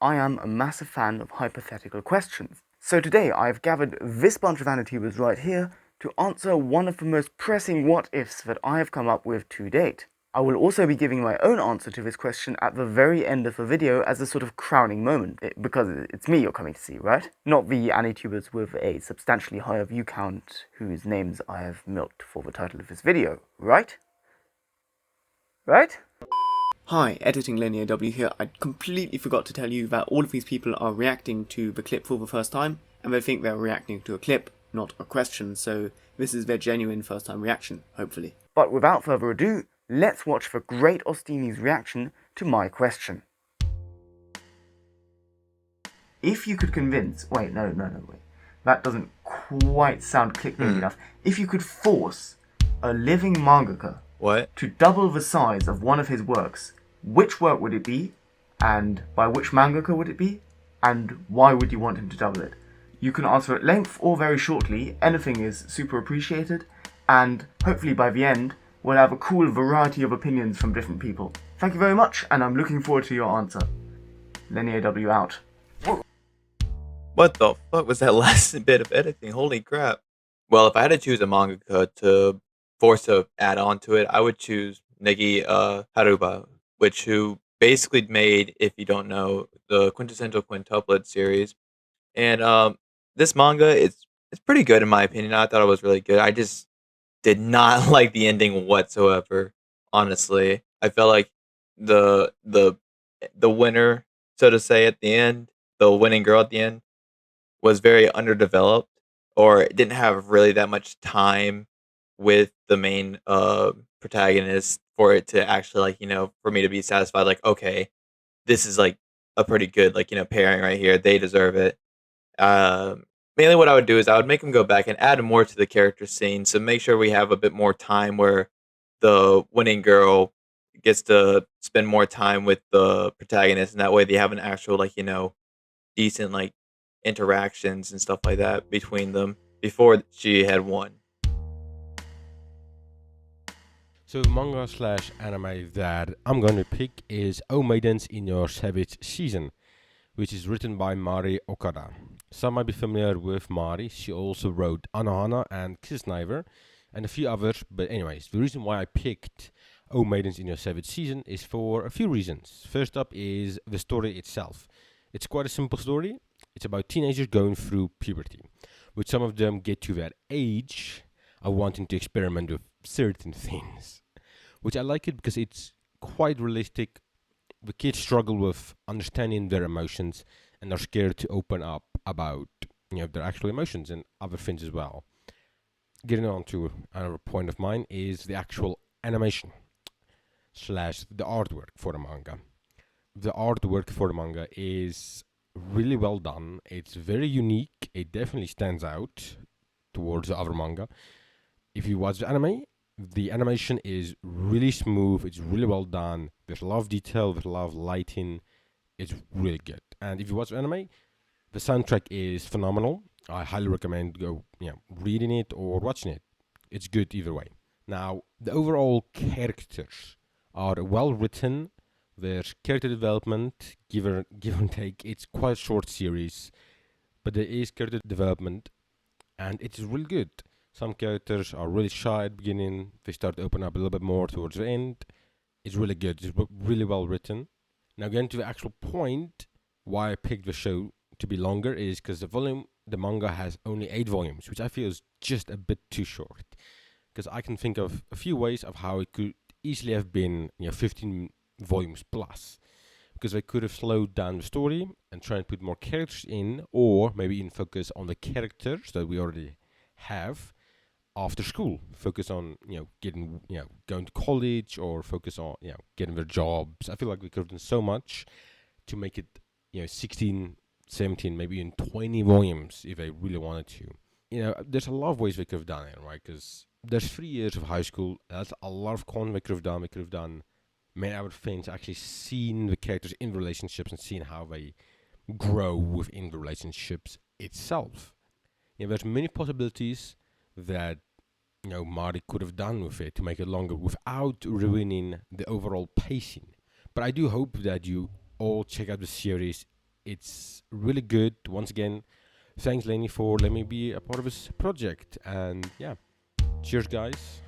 I am a massive fan of hypothetical questions. So today I've gathered this bunch of Anitubers right here to answer one of the most pressing what-ifs that I have come up with to date. I will also be giving my own answer to this question at the very end of the video as a sort of crowning moment, because it's me you're coming to see, right? Not the Anitubers with a substantially higher view count whose names I have milked for the title of this video, right? Right? Hi, Editing Linear W here. I completely forgot to tell you that all of these people are reacting to the clip for the first time, and they think they're reacting to a clip, not a question, so this is their genuine first time reaction, hopefully. But without further ado, let's watch the Great Austini's reaction to my question. If you could convince... wait. That doesn't quite sound clickbait enough. If you could force a living mangaka to double the size of one of his works, which work would it be, and by which mangaka would it be, and why would you want him to double it? You can answer at length or very shortly. Anything is super appreciated, and hopefully by the end we'll have a cool variety of opinions from different people. Thank you very much, and I'm looking forward to your answer. Linear W out. What the fuck was that last bit of editing? Holy crap. Well, if I had to choose a mangaka to force to add on to it, I would choose Negi Haruba, who basically made, if you don't know, the quintessential quintuplet series. And this manga, it's pretty good in my opinion. I thought it was really good. I just did not like the ending whatsoever, honestly. I felt like the winner, so to say, at the end, the winning girl at the end, was very underdeveloped, or didn't have really that much time with the main protagonist for it to actually, like, for me to be satisfied, like, okay, this is like a pretty good, like, pairing right here. They deserve it. Mainly what I would do is I would make them go back and add more to the character scene, so make sure we have a bit more time where the winning girl gets to spend more time with the protagonist, and that way they have an actual, like, decent, like, interactions and stuff like that between them before she had won. So the manga slash anime that I'm going to pick is O Maidens in Your Savage Season, which is written by Mari Okada. Some might be familiar with Mari. She also wrote Anohana and Kisniver and a few others. But anyways, the reason why I picked O Maidens in Your Savage Season is for a few reasons. First up is the story itself. It's quite a simple story. It's about teenagers going through puberty, which some of them get to that age of wanting to experiment with certain things, which I like it because it's quite realistic. The kids struggle with understanding their emotions and are scared to open up about their actual emotions and other things as well. Getting on to another point of mine is the actual animation slash the artwork for the manga. The artwork for the manga is really well done. It's very unique. It definitely stands out towards the other manga. If you watch the anime, the animation is really smooth. It's really well done. There's a lot of detail. There's a lot of lighting. It's really good. And if you watch the anime, the soundtrack is phenomenal. I highly recommend reading it or watching it. It's good either way. Now, the overall characters are well written. There's character development, give and take. It's quite a short series, but there is character development, and it's really good. Some characters are really shy at the beginning. They start to open up a little bit more towards the end. It's really good. It's really well written. Now, getting to the actual point, why I picked the show to be longer is because the manga has only 8 volumes, which I feel is just a bit too short. Because I can think of a few ways of how it could easily have been 15 volumes plus, because they could have slowed down the story and try and put more characters in, or maybe even focus on the characters that we already have after school. Focus on getting going to college, or focus on getting their jobs. I feel like we could have done so much to make it 16, 17, maybe even 20 volumes if they really wanted to. There's a lot of ways they could have done it, right? Because there's 3 years of high school. That's a lot of content they could have done. They could have done many other things, actually seen the characters in relationships and seen how they grow within the relationships itself. There's many possibilities that Mari could have done with it to make it longer without ruining the overall pacing. But I do hope that you all check out the series it's really good. Once again, thanks Lenny for letting me be a part of this project. And yeah, cheers, guys.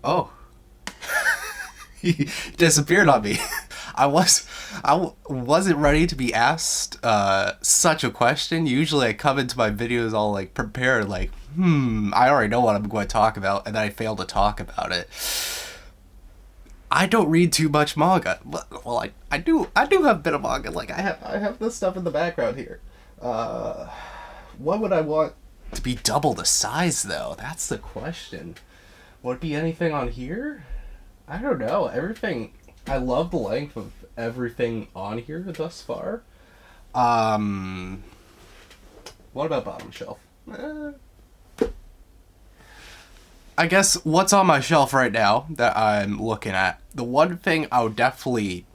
Oh, he disappeared on me. Wasn't ready to be asked such a question. Usually I come into my videos all like prepared, like, I already know what I'm going to talk about, and then I fail to talk about it. I don't read too much manga. Well, I do have a bit of manga. Like I have this stuff in the background here. What would I want to be double the size though? That's the question. Would it be anything on here? I don't know. Everything. I love the length of everything on here thus far. What about bottom shelf? I guess what's on my shelf right now that I'm looking at, the one thing I would definitely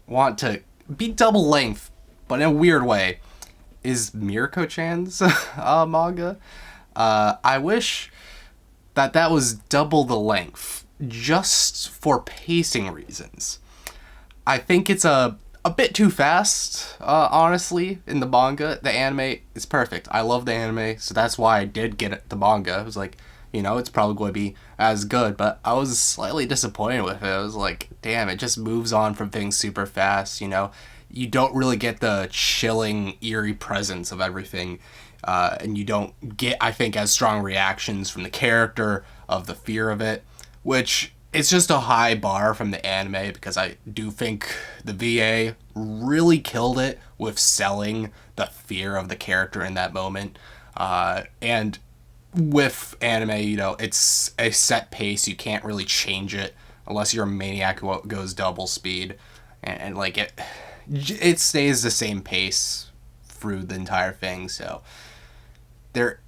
want to be double length, but in a weird way, is Mirko-chan's manga. I wish that was double the length, just for pacing reasons. I think it's a bit too fast, honestly, in the manga. The anime is perfect. I love the anime, so that's why I did get the manga. It was like, it's probably going to be as good, but I was slightly disappointed with it. I was like, damn, it just moves on from things super fast, You don't really get the chilling, eerie presence of everything, and you don't get, I think, as strong reactions from the character of the fear of it, which it's just a high bar from the anime, because I do think the VA really killed it with selling the fear of the character in that moment. And with anime, it's a set pace. You can't really change it unless you're a maniac who goes double speed. And like it stays the same pace through the entire thing. So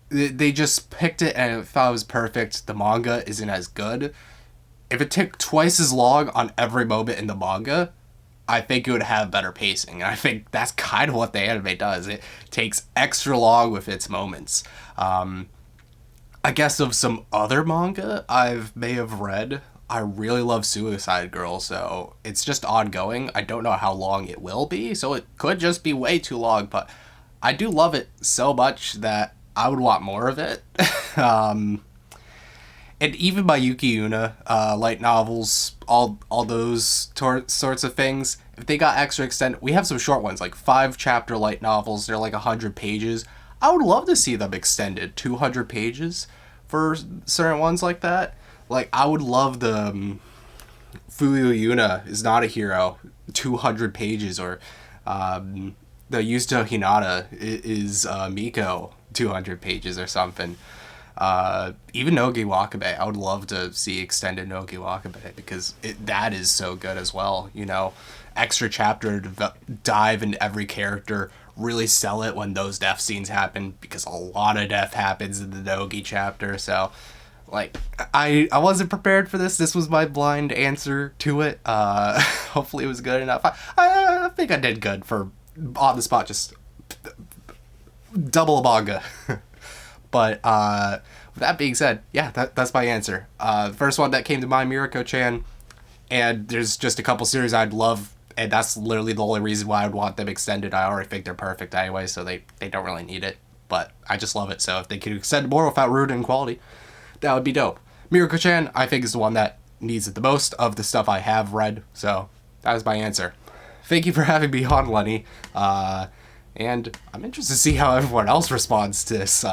they just picked it and I thought it was perfect. The manga isn't as good. If it took twice as long on every moment in the manga, I think it would have better pacing. And I think that's kind of what the anime does. It takes extra long with its moments. I guess of some other manga I may have read, I really love Suicide Girl, so it's just ongoing. I don't know how long it will be, so it could just be way too long, but I do love it so much that I would want more of it. And even by Yuki Una, light novels, all those sorts of things, if they got extra extended, we have some short ones, like 5-chapter light novels, they're like 100 pages. I would love to see them extended, 200 pages for certain ones like that. Like, I would love the Fuyu Yuna is not a hero, 200 pages, or the Yusuto Hinata is Miko, 200 pages or something. Even Nogi Wakabe, I would love to see extended Nogi Wakabe, because that is so good as well, extra chapter to dive into every character, really sell it when those death scenes happen, because a lot of death happens in the Nogi chapter. So like I wasn't prepared for this was my blind answer to it. Hopefully it was good enough. I think I did good for on the spot, just double a manga. But with that being said, yeah, that's my answer. The first one that came to mind, Mirko-chan, and there's just a couple series I'd love, and that's literally the only reason why I would want them extended. I already think they're perfect anyway, so they don't really need it. But I just love it, so if they could extend more without ruining quality, that would be dope. Mirko-chan, I think, is the one that needs it the most of the stuff I have read, so that was my answer. Thank you for having me on, Lenny. And I'm interested to see how everyone else responds to this,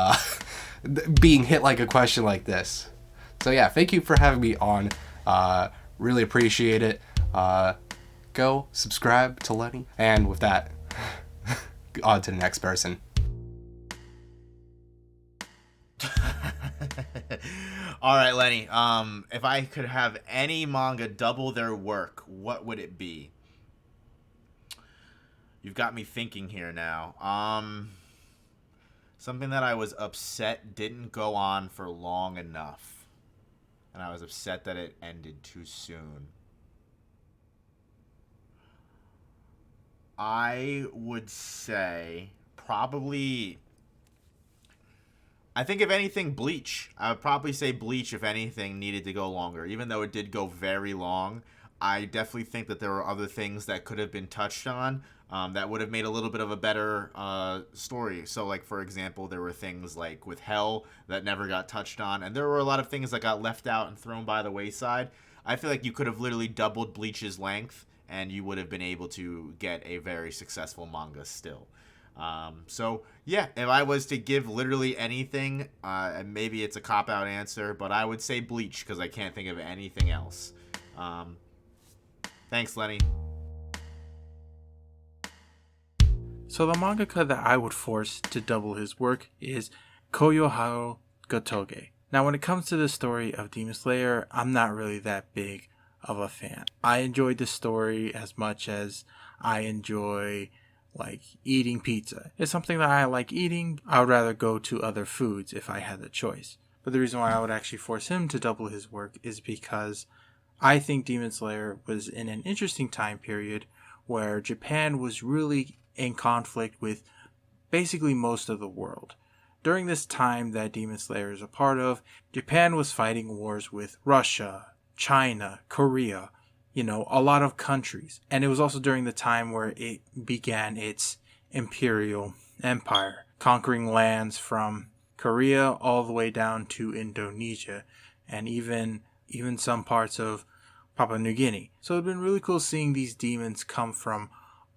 being hit like a question like this. So yeah, thank you for having me on. Really appreciate it. Go subscribe to Lenny. And with that, on to the next person. All right, Lenny. If I could have any manga double their work, what would it be? You've got me thinking here now. Something that I was upset didn't go on for long enough, and I was upset that it ended too soon. I would say probably, I think if anything, Bleach. I would probably say Bleach, if anything, needed to go longer. Even though it did go very long, I definitely think that there were other things that could have been touched on that would have made a little bit of a better story. So, like, for example, there were things like with Hell that never got touched on, and there were a lot of things that got left out and thrown by the wayside. I feel like you could have literally doubled Bleach's length, and you would have been able to get a very successful manga still. So yeah, if I was to give literally anything, and maybe it's a cop-out answer, but I would say Bleach because I can't think of anything else. Thanks, Lenny. So the mangaka that I would force to double his work is Koyoharo Gotoge. Now when it comes to the story of Demon Slayer, I'm not really that big of a fan. I enjoyed the story as much as I enjoy like eating pizza. It's something that I like eating. I would rather go to other foods if I had the choice. But the reason why I would actually force him to double his work is because I think Demon Slayer was in an interesting time period where Japan was really in conflict with basically most of the world. During this time that Demon Slayer is a part of, Japan was fighting wars with Russia, China, Korea, a lot of countries. And it was also during the time where it began its imperial empire, conquering lands from Korea all the way down to Indonesia and even some parts of Papua New Guinea. So it's been really cool seeing these demons come from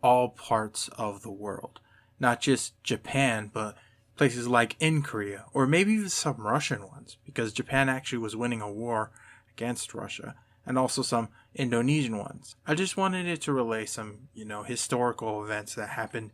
all parts of the world. Not just Japan, but places like in Korea, or maybe even some Russian ones, because Japan actually was winning a war against Russia, and also some Indonesian ones. I just wanted it to relay some, historical events that happened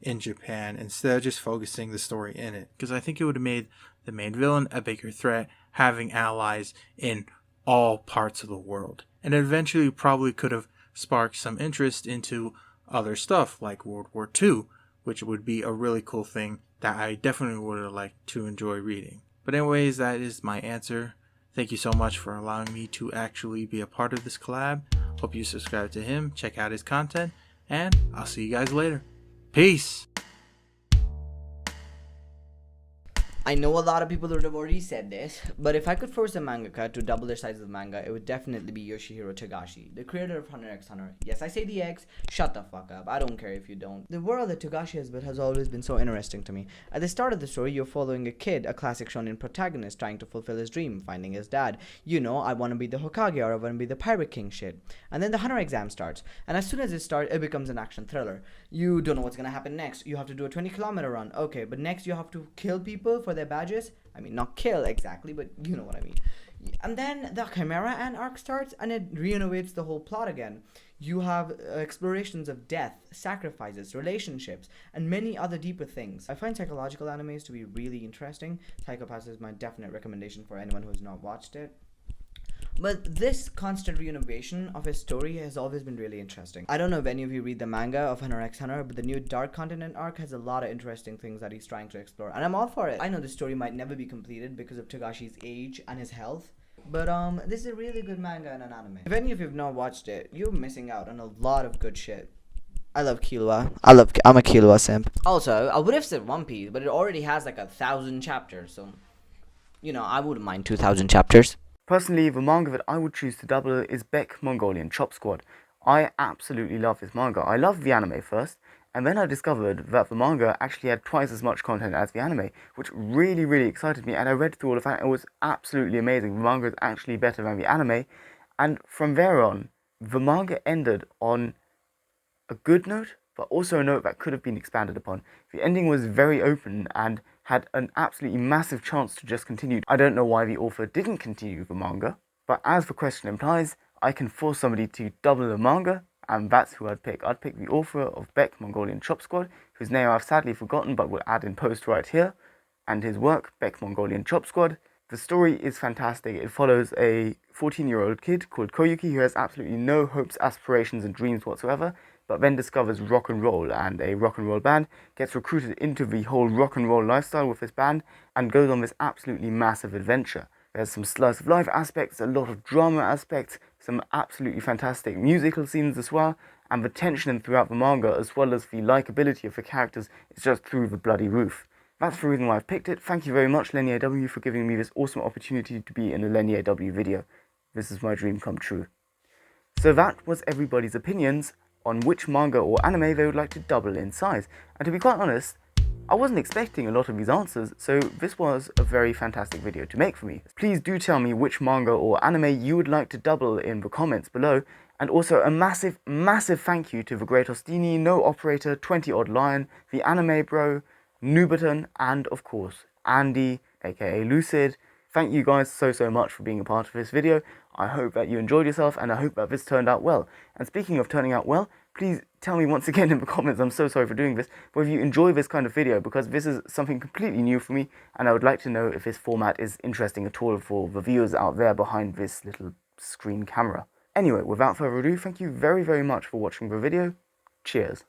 in Japan instead of just focusing the story in it, because I think it would have made the main villain a bigger threat, having allies in all parts of the world. And eventually probably could have sparked some interest into other stuff like World War II, which would be a really cool thing that I definitely would have liked to enjoy reading. But anyways, that is my answer. Thank you so much for allowing me to actually be a part of this collab. Hope you subscribe to him, check out his content, and I'll see you guys later. Peace! I know a lot of people would have already said this, but if I could force a mangaka to double the size of the manga, it would definitely be Yoshihiro Togashi, the creator of Hunter x Hunter. Yes, I say the X, shut the fuck up, I don't care if you don't. The world that Togashi has built has always been so interesting to me. At the start of the story, you're following a kid, a classic shonen protagonist, trying to fulfill his dream, finding his dad. I want to be the Hokage or I want to be the Pirate King shit. And then the Hunter exam starts, and as soon as it starts, it becomes an action thriller. You don't know what's gonna happen next. You have to do a 20-kilometer run. Okay, but next you have to kill people for their badges. I mean, not kill exactly, but you know what I mean. And then the Chimera Ant arc starts, and it renovates the whole plot again. You have explorations of death, sacrifices, relationships, and many other deeper things. I find psychological animes to be really interesting. Psychopaths is my definite recommendation for anyone who has not watched it. But this constant renovation of his story has always been really interesting. I don't know if any of you read the manga of Hunter x Hunter, but the new Dark Continent arc has a lot of interesting things that he's trying to explore, and I'm all for it. I know the story might never be completed because of Togashi's age and his health, but this is a really good manga and an anime. If any of you have not watched it, you're missing out on a lot of good shit. I love Killua. I'm a Killua simp. Also, I would have said One Piece, but it already has like 1,000 chapters, so I wouldn't mind 2,000 chapters. Personally, the manga that I would choose to double is Beck Mongolian Chop Squad. I absolutely love this manga. I loved the anime first, and then I discovered that the manga actually had twice as much content as the anime, which really, really excited me, and I read through all of that, and it was absolutely amazing. The manga is actually better than the anime, and from there on, the manga ended on a good note, but also a note that could have been expanded upon. The ending was very open and had an absolutely massive chance to just continue. I don't know why the author didn't continue the manga, but as the question implies, I can force somebody to double the manga, and that's who I'd pick. I'd pick the author of Beck Mongolian Chop Squad, whose name I've sadly forgotten but will add in post right here, and his work, Beck Mongolian Chop Squad. The story is fantastic. It follows a 14-year-old kid called Koyuki who has absolutely no hopes, aspirations and dreams whatsoever, but then discovers rock and roll, and a rock and roll band, gets recruited into the whole rock and roll lifestyle with this band, and goes on this absolutely massive adventure. There's some slice of life aspects, a lot of drama aspects, some absolutely fantastic musical scenes as well, and the tension throughout the manga, as well as the likability of the characters, is just through the bloody roof. That's the reason why I've picked it. Thank you very much, Lenny AW, for giving me this awesome opportunity to be in a Lenny AW video. This is my dream come true. So that was everybody's opinions on which manga or anime they would like to double in size. And to be quite honest, I wasn't expecting a lot of these answers, so this was a very fantastic video to make for me. Please do tell me which manga or anime you would like to double in the comments below, and also a massive, massive thank you to the Great Austini, No Operator, 20 Odd Lion, the Anime Bro, Nooberton, and of course, Andy, aka Lucid. Thank you guys so much for being a part of this video. I hope that you enjoyed yourself, and I hope that this turned out well. And speaking of turning out well, please tell me once again in the comments, I'm so sorry for doing this, but if you enjoy this kind of video, because this is something completely new for me, and I would like to know if this format is interesting at all for the viewers out there behind this little screen camera. Anyway, without further ado, thank you very much for watching the video. Cheers.